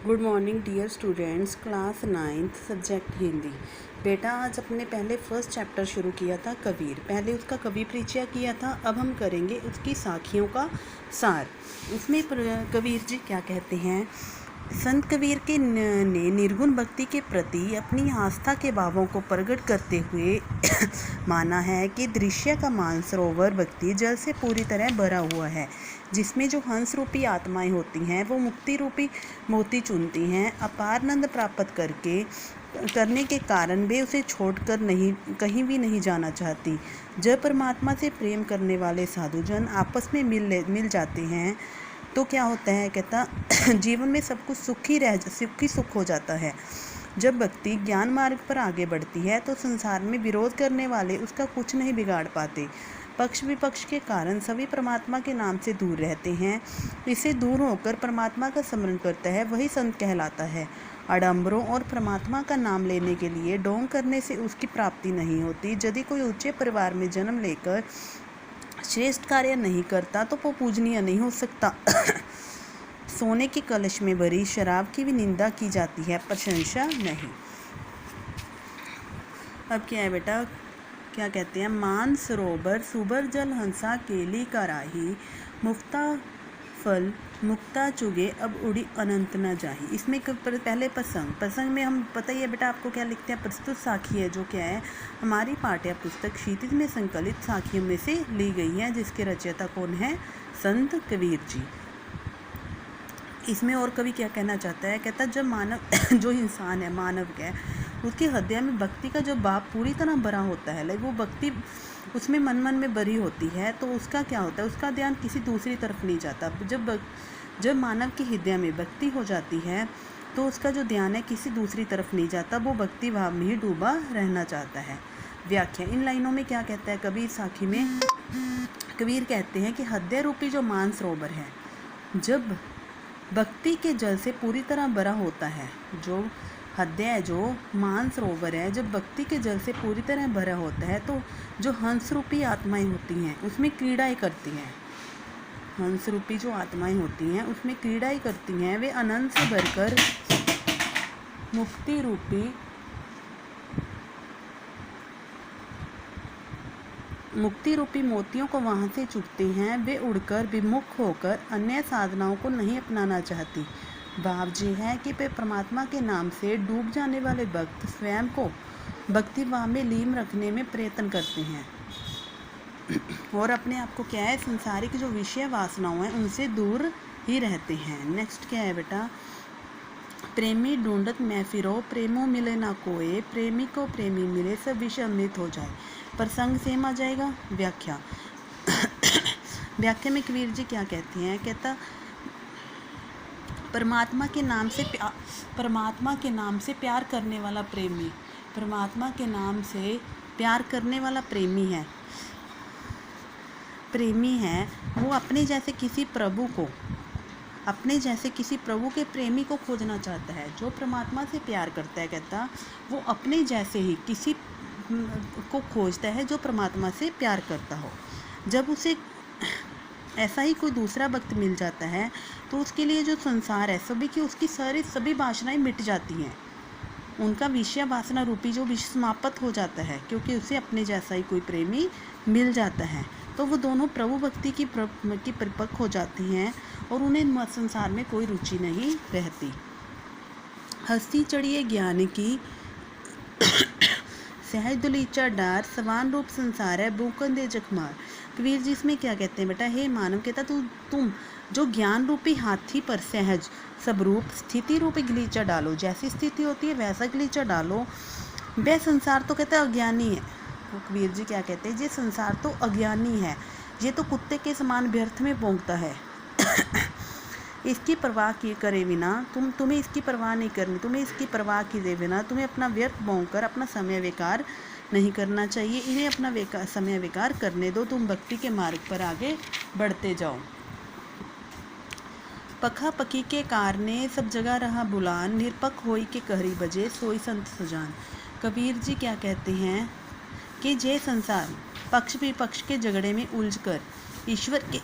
Good morning dear students, class 9th subject Hindi. बेटा आज अपने पहले फर्स्ट चैप्टर शुरू किया था कबीर। पहले उसका कवि परिचय किया था, अब हम करेंगे उसकी साखियों का सार। उसमें कबीर जी क्या कहते हैं। संत कबीर के ने निर्गुण भक्ति के प्रति अपनी आस्था के भावों को प्रकट करते हुए माना है कि दृश्य का मानसरोवर भक्ति जल से पूरी तरह भरा हुआ है, जिसमें जो हंस रूपी आत्माएं होती हैं वो मुक्ति रूपी मोती चुनती हैं। अपार आनंद प्राप्त करने के कारण वे उसे छोड़कर कहीं भी नहीं जाना चाहती। जब परमात्मा से प्रेम करने वाले साधुजन आपस में मिल जाते हैं तो क्या होता है, कहता जीवन में सब कुछ सुखी सुख हो जाता है। जब भक्ति ज्ञान मार्ग पर आगे बढ़ती है तो संसार में विरोध करने वाले उसका कुछ नहीं बिगाड़ पाते। पक्ष विपक्ष के कारण सभी परमात्मा के नाम से दूर रहते हैं। इससे दूर होकर परमात्मा का स्मरण करता है वही संत कहलाता है। आडंबरों और परमात्मा का नाम लेने के लिए ढोंग करने से उसकी प्राप्ति नहीं होती। यदि कोई ऊंचे परिवार में जन्म लेकर श्रेष्ठ कार्य नहीं करता तो वो पूजनीय नहीं हो सकता। सोने के कलश में भरी शराब की भी निंदा की जाती है, प्रशंसा नहीं। अब क्या है बेटा, क्या कहते हैं। मान सरोवर सुबर जल हंसा केली कराही, मुक्ता फल मुक्ता चुगे अब उड़ी अनंत न जाही। इसमें पहले प्रसंग में हम पता ही है बेटा आपको क्या लिखते हैं। प्रस्तुत साखी है जो क्या है, हमारी पाठ्य पुस्तक क्षितिज में संकलित साखियों में से ली गई है, जिसके रचयिता कौन है, संत कबीर जी। इसमें और कवि क्या कहना चाहता है, कहता जब मानव जो इंसान है, मानव है, उसके हृदय में भक्ति का जो भाव पूरी तरह भरा होता है, वो भक्ति उसमें मन में भरी होती है, तो उसका क्या होता है, उसका ध्यान किसी दूसरी तरफ नहीं जाता। जब मानव के हृदय में भक्ति हो जाती है तो उसका जो ध्यान है किसी दूसरी तरफ नहीं जाता, वो भक्ति भाव में ही डूबा रहना चाहता है। व्याख्या। इन लाइनों में क्या कहता है कबीर साखी में, कबीर कहते हैं कि हृदय रूपी जो मानसरोवर है जब भक्ति के जल से पूरी तरह भरा होता है, जो हृदय जो मानसरोवर है जब भक्ति के जल से पूरी तरह भरा होता है तो जो हंस रूपी आत्माएं होती हैं उसमें क्रीड़ाएँ करती हैं। हंस रूपी जो आत्माएं होती हैं उसमें क्रीड़ाएँ करती हैं। वे आनंद से भरकर मुक्ति रूपी मोतियों को वहाँ से चुगते हैं। वे उड़कर विमुख होकर अन्य साधनाओं को नहीं अपनाना चाहती। भाव ये है कि वे परमात्मा के नाम से डूब जाने वाले भक्त स्वयं को भक्ति भाव में लीन रखने में प्रयत्न करते हैं और अपने आप को क्या है, संसारिक जो विषय वासनाओं हैं उनसे दूर ही रहते हैं। नेक्स्ट क्या है बेटा, प्रेमी ढूंढत मैं फिरो, प्रेमो मिले ना कोई, प्रेमी को प्रेमी मिले सब विषय अमृत हो जाए। प्रसंग सेम आ जाएगा। व्याख्या। व्याख्या में कबीर जी क्या कहते हैं, कहता परमात्मा के नाम से प्यार करने वाला प्रेमी, परमात्मा के नाम से प्यार करने वाला प्रेमी है वो अपने जैसे किसी प्रभु के प्रेमी को खोजना चाहता है। जो परमात्मा से प्यार करता है, कहता वो अपने जैसे ही किसी को खोजता है जो परमात्मा से प्यार करता हो। जब उसे ऐसा ही कोई दूसरा भक्त मिल जाता है तो उसके लिए जो संसार है सभी की उसकी सभी वासनाएं मिट जाती हैं। उनका विषय वासना रूपी जो विषय समाप्त हो जाता है, क्योंकि उसे अपने जैसा ही कोई प्रेमी मिल जाता है। तो वो दोनों प्रभु भक्ति की परिपक्व हो जाती हैं और उन्हें संसार में कोई रुचि नहीं रहती। हस्ती चढ़िए ज्ञान की सहज दुलीचा डार, समान रूप संसार है भूकन दे जखमार। कबीर जी इसमें क्या कहते हैं बेटा, हे मानव, कहता तुम जो ज्ञान रूपी हाथी पर सहज सबरूप स्थिति रूपी गलीचा डालो। जैसी स्थिति होती है वैसा गलीचा डालो। वह संसार तो कहता है अज्ञानी है। तो कबीर जी क्या कहते हैं, ये संसार तो अज्ञानी है, ये तो कुत्ते के समान व्यर्थ में भौंकता है। इसकी परवाह किए करे बिना तुम्हें इसकी परवाह नहीं करनी, तुम्हें इसकी परवाह किए बिना तुम्हें अपना व्यर्थ भौंककर अपना समय बेकार नहीं करना चाहिए। इन्हें अपना समय बेकार करने दो, तुम भक्ति के मार्ग पर आगे बढ़ते जाओ। पखा पकी के कारने सब जगह रहा बुलान, निरपक होई के कहरी बजे सोई संत सुजान। कबीर जी क्या कहते हैं कि जे संसार पक्ष विपक्ष के झगड़े में उलझकर ईश्वर के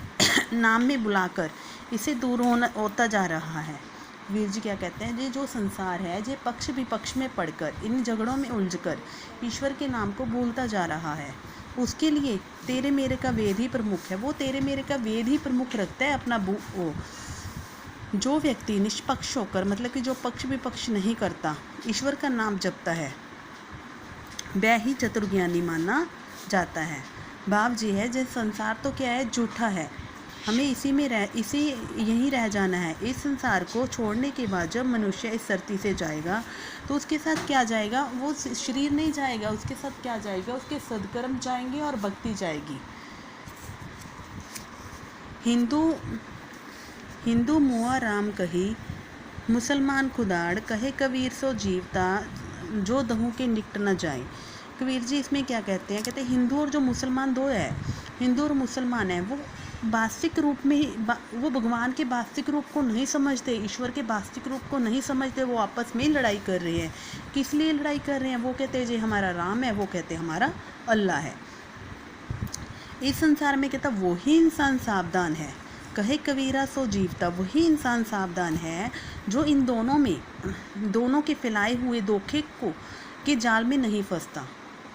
नाम में बुलाकर इसे दूर होता जा रहा है। वीर जी क्या कहते हैं, ये जो संसार है ये पक्ष विपक्ष में पड़कर, इन झगड़ों में उलझकर ईश्वर के नाम को भूलता जा रहा है। उसके लिए तेरे मेरे का वेद ही प्रमुख है। वो तेरे मेरे का वेद ही प्रमुख रखता है अपना वो जो व्यक्ति निष्पक्ष होकर, मतलब कि जो पक्ष विपक्ष नहीं करता, ईश्वर का नाम जपता है, वह ही चतुर्ज्ञानी माना जाता है। भाव जी है, जैसे संसार तो क्या है, झूठा है, हमें यहीं रह जाना है। इस संसार को छोड़ने के बाद जब मनुष्य इस धरती से जाएगा तो उसके साथ क्या जाएगा, वो शरीर नहीं जाएगा, उसके साथ क्या जाएगा, उसके सद्कर्म जाएंगे और भक्ति जाएगी। हिंदू मुआ राम कही, मुसलमान खुदाड़, कहे कबीर सो जीवता, जो दहू के निकट न जाए। कबीर जी इसमें क्या कहते हैं, कहते हैं हिंदू और जो मुसलमान दो है, हिंदू और मुसलमान है, वो वास्तविक रूप में ही वो भगवान के वास्तविक रूप को नहीं समझते, ईश्वर के वास्तविक रूप को नहीं समझते। वो आपस में लड़ाई कर रहे हैं। किस लिए लड़ाई कर रहे हैं, वो कहते हैं जी हमारा राम है, वो कहते हैं हमारा अल्लाह है। इस संसार में कहता वही इंसान सावधान है, कहे कबीरा सो जीवता, वही इंसान सावधान है जो इन दोनों के फैलाए हुए धोखे के जाल में नहीं फंसता।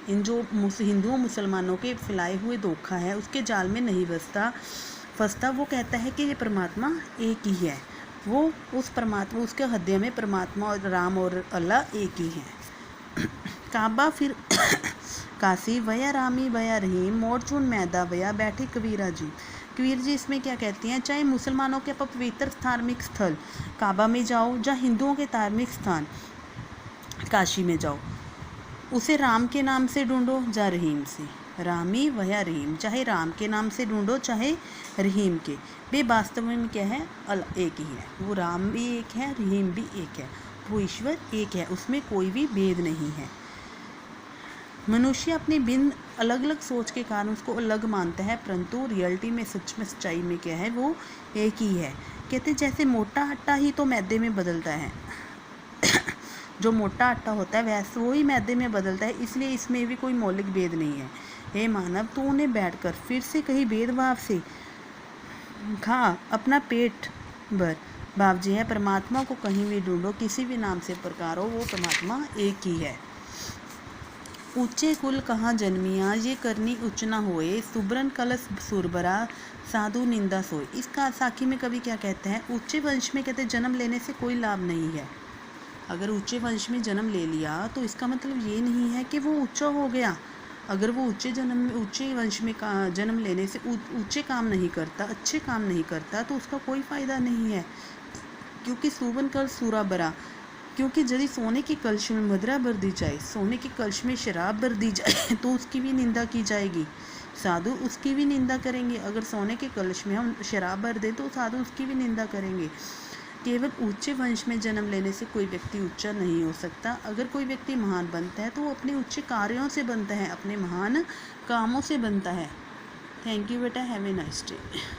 इन जो हिंदुओं मुसलमानों के फैलाए हुए धोखा है उसके जाल में नहीं फंसता। वो कहता है कि ये परमात्मा एक ही है, वो उस परमात्मा, उसके हृदय में परमात्मा और राम और अल्लाह एक ही है। काबा फिर काशी, वया रामी वया रहीम, मोरचून मैदा वया बैठी कबीरा जी। कबीर जी इसमें क्या कहती हैं, चाहे मुसलमानों के पवित्र धार्मिक स्थल काबा में जाओ, या हिंदुओं के धार्मिक स्थान काशी में जाओ, उसे राम के नाम से ढूंढो या रहीम से, रामी वया रहीम, चाहे राम के नाम से ढूंढो चाहे रहीम के, वे वास्तव में क्या है, एक ही है। वो राम भी एक है, रहीम भी एक है, वो ईश्वर एक है, उसमें कोई भी भेद नहीं है। मनुष्य अपनी भिन्न अलग अलग सोच के कारण उसको अलग मानता है, परंतु रियलिटी में, सच में, सच्चाई में क्या है, वो एक ही है। कहते जैसे मोटा आटा ही तो मैदे में बदलता है, जो मोटा आटा होता है वैसे वो ही मैदे में बदलता है, इसलिए इसमें भी कोई मौलिक भेद नहीं है। हे मानव, तू उन्हें बैठकर फिर से कहीं भेदभाव से खा अपना पेट भर। भाव जी है, परमात्मा को कहीं भी ढूंढो, किसी भी नाम से पुकारो, वो परमात्मा एक ही है। ऊंचे कुल कहाँ जन्मिया, ये करनी उच्च न होए, सुब्रन कलश सुरबरा, साधु निंदा सोए। इसका साखी में कवि क्या कहते हैं, ऊंचे वंश में कहते जन्म लेने से कोई लाभ नहीं है। अगर ऊंचे वंश में जन्म ले लिया तो इसका मतलब ये नहीं है कि वो ऊंचा हो गया। अगर वो ऊंचे वंश में जन्म लेने से ऊंचे काम नहीं करता, अच्छे काम नहीं करता, तो उसका कोई फ़ायदा नहीं है। क्योंकि सुवन कल सूरा बरा, क्योंकि यदि सोने के कलश में मदिरा भर दी जाए, सोने के कलश में शराब भर दी जाए तो उसकी भी निंदा की जाएगी, साधु उसकी भी निंदा करेंगे। अगर सोने के कलश में हम शराब भर दें तो साधु उसकी भी निंदा करेंगे। केवल ऊंचे वंश में जन्म लेने से कोई व्यक्ति ऊंचा नहीं हो सकता। अगर कोई व्यक्ति महान बनता है तो वो अपने ऊंचे कार्यों से बनता है, अपने महान कामों से बनता है। थैंक यू बेटा, हैव ए नाइस डे।